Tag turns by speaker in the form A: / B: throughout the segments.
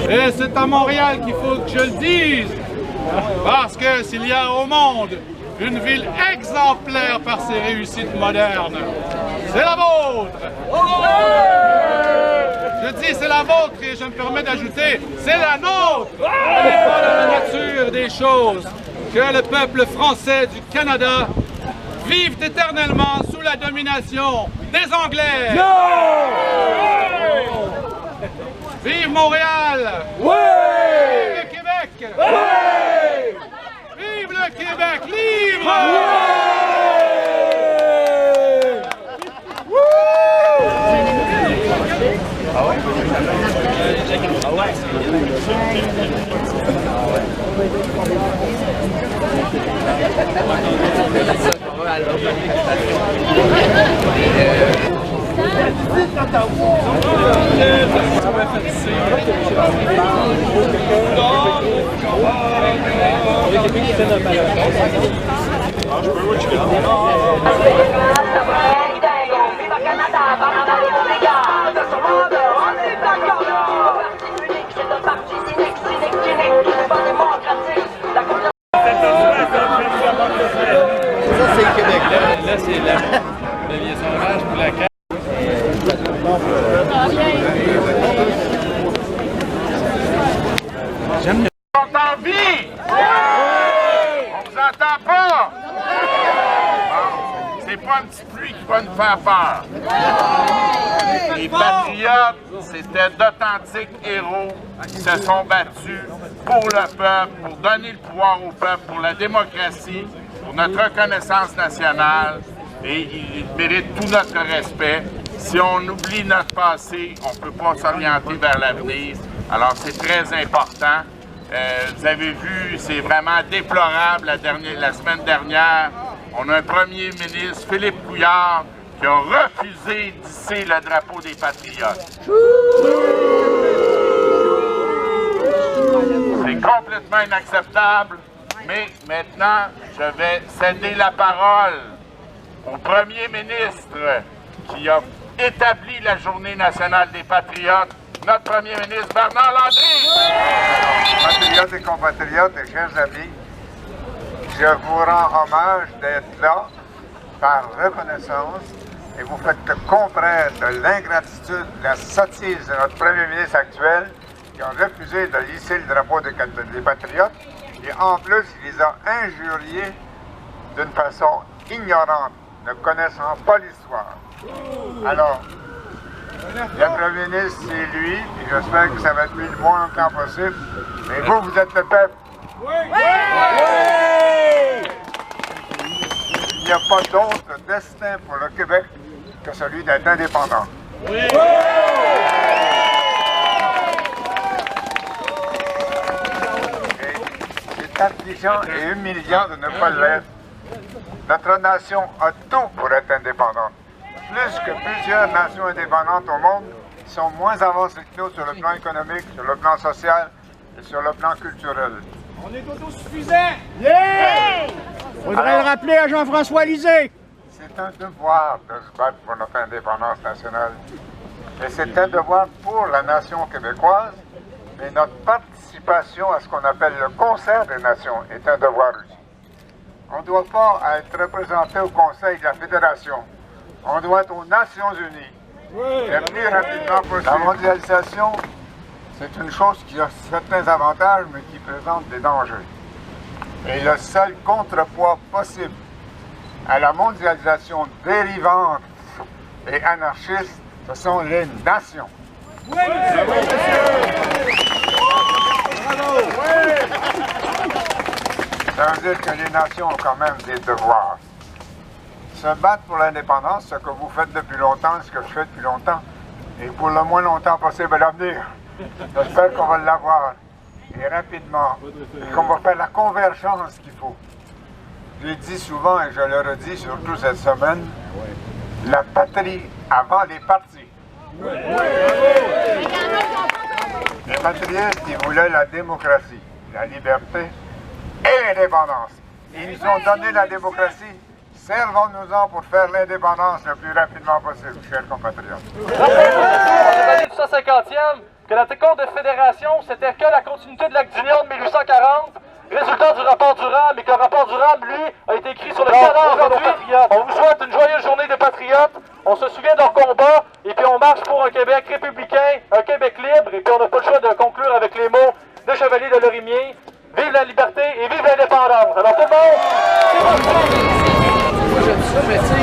A: Et c'est à Montréal qu'il faut que je le dise, parce que s'il y a au monde une ville exemplaire par ses réussites modernes, c'est la vôtre. Je dis c'est la vôtre et je me permets d'ajouter, c'est la nôtre. Il n'est pas dans la nature des choses que le peuple français du Canada vive éternellement sous la domination des Anglais. Vive Montréal! Oui! Vive le Québec! Oui! Vive le Québec libre! Oui! Ah ouais? Là, c'est la vie sauvage pour la carte. J'aime le... On t'en vit! On vous entend pas! Bon, c'est pas un petit pluie qui va nous faire peur. Les patriotes, c'était d'authentiques héros qui se sont battus pour le peuple, pour donner le pouvoir au peuple, pour la démocratie, pour notre reconnaissance nationale, et ils méritent tout notre respect. Si on oublie notre passé, on ne peut pas s'orienter vers l'avenir. Alors c'est très important. Vous avez vu, c'est vraiment déplorable la semaine dernière. On a un premier ministre, Philippe Couillard, qui a refusé d'hisser le drapeau des Patriotes. C'est complètement inacceptable. Mais maintenant, je vais céder la parole au premier ministre qui a établi la Journée nationale des Patriotes, notre premier ministre Bernard Landry.
B: Patriotes et compatriotes et chers amis, je vous rends hommage d'être là par reconnaissance et vous faites comprendre l'ingratitude, la sottise de notre premier ministre actuel qui a refusé de hisser le drapeau des Patriotes. Et en plus, il les a injuriés d'une façon ignorante, ne connaissant pas l'histoire. Alors, le Premier ministre, c'est lui, et j'espère que ça va être lui le moins longtemps possible. Mais vous, vous êtes le peuple. Oui! Oui! Il n'y a pas d'autre destin pour le Québec que celui d'être indépendant. Oui! Affligeant et humiliant de ne pas l'être. Notre nation a tout pour être indépendante. Plus que plusieurs nations indépendantes au monde qui sont moins avancées que nous sur le plan économique, sur le plan social et sur le plan culturel.
C: On est autosuffisants! Yeah! Faudrait le rappeler à Jean-François Lisée.
B: C'est un devoir de se battre pour notre indépendance nationale. Et c'est un devoir pour la nation québécoise, mais notre participation à ce qu'on appelle le concert des nations est un devoir aussi. On ne doit pas être représenté au Conseil de la Fédération. On doit être aux Nations Unies. Le plus rapidement possible. La mondialisation, c'est une chose qui a certains avantages, mais qui présente des dangers. Et le seul contrepoids possible à la mondialisation dérivante et anarchiste, ce sont les nations. Oui, ça veut dire que les nations ont quand même des devoirs. Se battre pour l'indépendance, ce que vous faites depuis longtemps, ce que je fais depuis longtemps, et pour le moins longtemps possible à l'avenir. J'espère qu'on va l'avoir, et rapidement, et qu'on va faire la convergence qu'il faut. Je l'ai dit souvent, et je le redis surtout cette semaine, la patrie avant les partis. Mais compatriotes, ils voulaient la démocratie, la liberté et l'indépendance. Ils nous ont donné la démocratie. Servons-nous-en pour faire l'indépendance le plus rapidement possible, chers compatriotes.
D: Rappelez-vous, du 150e, que la Confédération, c'était que la continuité de l'acte d'Union de 1840, résultat du rapport Durham, et que le rapport Durham, lui, a été écrit sur le cadavre de nos patriotes. On vous souhaite une joyeuse journée des patriotes, on se souvient de leur combat, et puis on marche pour un Québec républicain, un Québec libre, et puis on n'a pas le choix de conclure avec les mots de Chevalier de Lorimier. Vive la liberté et vive l'indépendance! Alors tout le monde, c'est votre
E: moi j'aime ça, mais tu sais,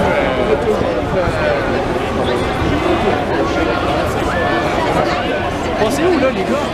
E: on va toujours... Passez où là les gars?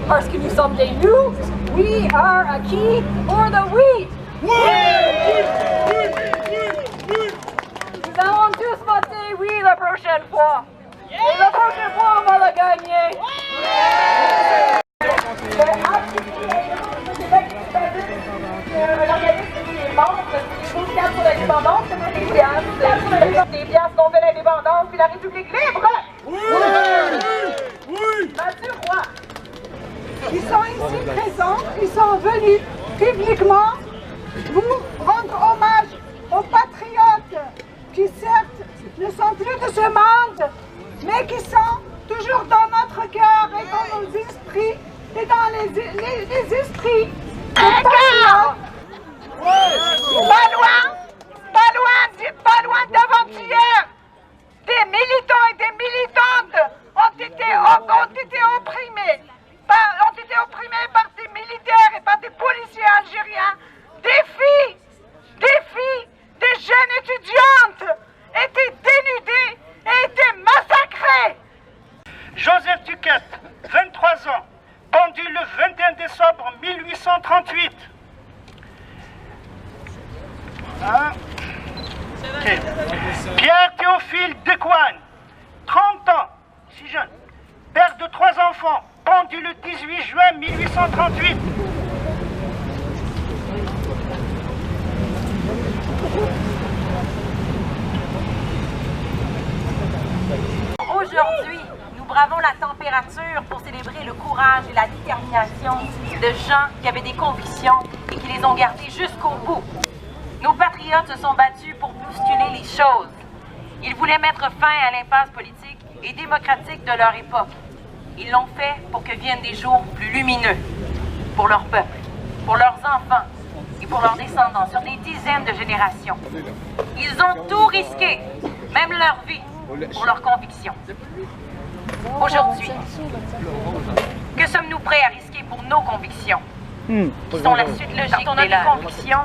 F: Parce que nous sommes des loups, we are acquis for the wheat. Nous allons tous voter oui la prochaine fois. Et la prochaine fois, on va le gagner. Des piastres qu'on fait l'indépendance puis la République libre. Mathieu Roy.
G: Ils sont ici présents, ils sont venus publiquement vous rendre hommage aux patriotes qui certes ne sont plus de ce monde, mais qui sont toujours dans notre cœur et dans nos esprits et dans les esprits des patriotes. Pas loin d'avant-hier, des militants et des militantes ont été opprimés par des militaires et par des policiers algériens
C: 1838. Hein? Okay. Pierre Théophile Decoigne, 30 ans, si jeune, père de 3 enfants, pendu le 18 juin 1838.
H: Aujourd'hui, nous bravons la température pour célébrer le courage et la détermination de gens qui avaient des convictions et qui les ont gardées jusqu'au bout. Nos patriotes se sont battus pour bousculer les choses. Ils voulaient mettre fin à l'impasse politique et démocratique de leur époque. Ils l'ont fait pour que viennent des jours plus lumineux pour leur peuple, pour leurs enfants et pour leurs descendants sur des dizaines de générations. Ils ont tout risqué, même leur vie, pour leurs convictions. Aujourd'hui, que sommes-nous prêts à risquer pour nos convictions, qui sont la suite logique de nos convictions?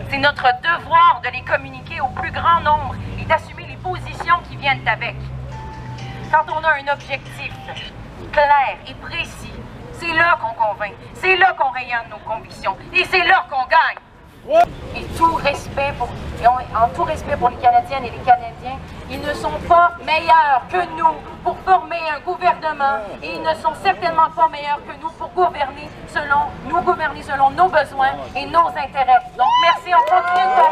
H: C'est notre devoir de les communiquer au plus grand nombre et d'assumer les positions qui viennent avec. Quand on a un objectif clair et précis, c'est là qu'on convainc, c'est là qu'on rayonne nos convictions et c'est là qu'on gagne. Et en tout respect pour les Canadiennes et les Canadiens, ils ne sont pas meilleurs que nous pour former un gouvernement et ils ne sont certainement pas meilleurs que nous pour gouverner selon nos besoins et nos intérêts. Donc merci, on continue de faire